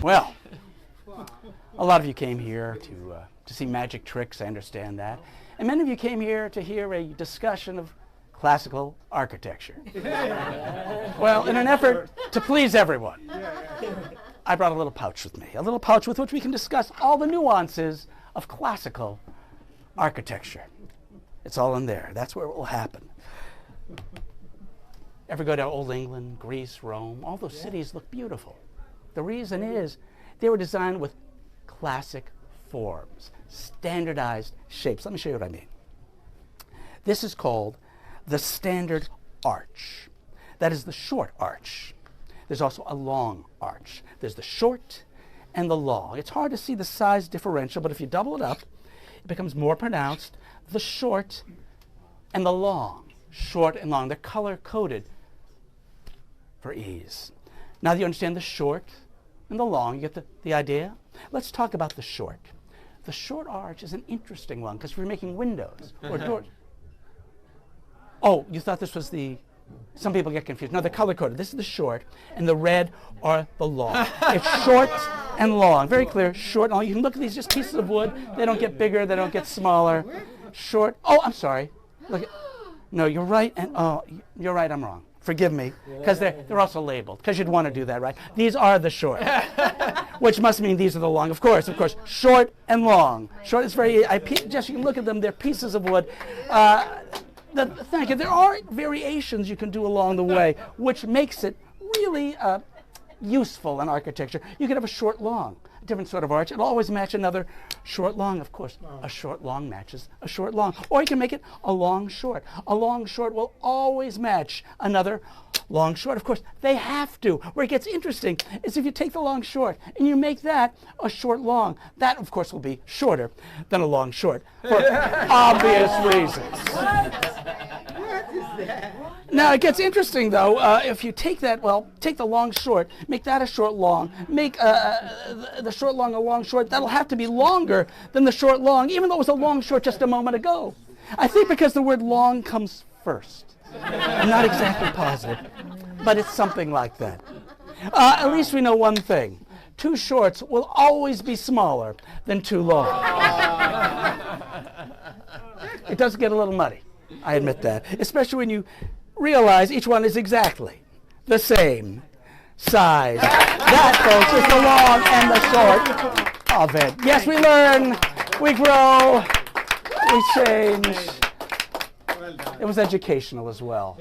Well, a lot of you came here to see magic tricks, I understand that. And many of you came here to hear a discussion of classical architecture. Well, in an effort to please everyone, I brought a little pouch with me, a little pouch with which we can discuss all the nuances of classical architecture. It's all in there. That's where it will happen. Ever go to Old England, Greece, Rome? All those cities look beautiful. The reason is they were designed with classic forms, standardized shapes. Let me show you what I mean. This is called the standard arch. That is the short arch. There's also a long arch. There's the short and the long. It's hard to see the size differential, but if you double it up, it becomes more pronounced. The short and the long. Short and long. They're color-coded for ease. Now that you understand the short and the long, you get the idea? Let's talk about the short. The short arch is an interesting one because we're making windows or doors. Oh, you thought this was the... Some people get confused. No, they're color-coded. This is the short, and the red are the long. It's short and long. Very clear, short and long. You can look at these just pieces of wood. They don't get bigger. They don't get smaller. Short. Oh, I'm sorry. Look. No, you're right. And oh, you're right. I'm wrong. Forgive me, because they're also labeled, because you'd want to do that, right? These are the short, which must mean these are the long. Of course, short and long. Short is very, just you can look at them, they're pieces of wood. Thank you. There are variations you can do along the way, which makes it really useful in architecture. You can have a short long, a different sort of arch. It'll always match another short long, of course. A short long matches a short long. Or you can make it a long short. A long short will always match another long short. Of course, they have to. Where it gets interesting is if you take the long short and you make that a short long. That, of course, will be shorter than a long short for obvious reasons. What is that? Now, it gets interesting, though, if you take that, take the long short, make that a short long, make the short long a long short, that'll have to be longer than the short long, even though it was a long short just a moment ago. I think because the word long comes first. I'm not exactly positive, but it's something like that. At least we know one thing. Two shorts will always be smaller than two long. It does get a little muddy, I admit that, especially when you realize each one is exactly the same size. That, folks, is the long and the short of it. Yes, we learn, we grow, we change. It was educational as well.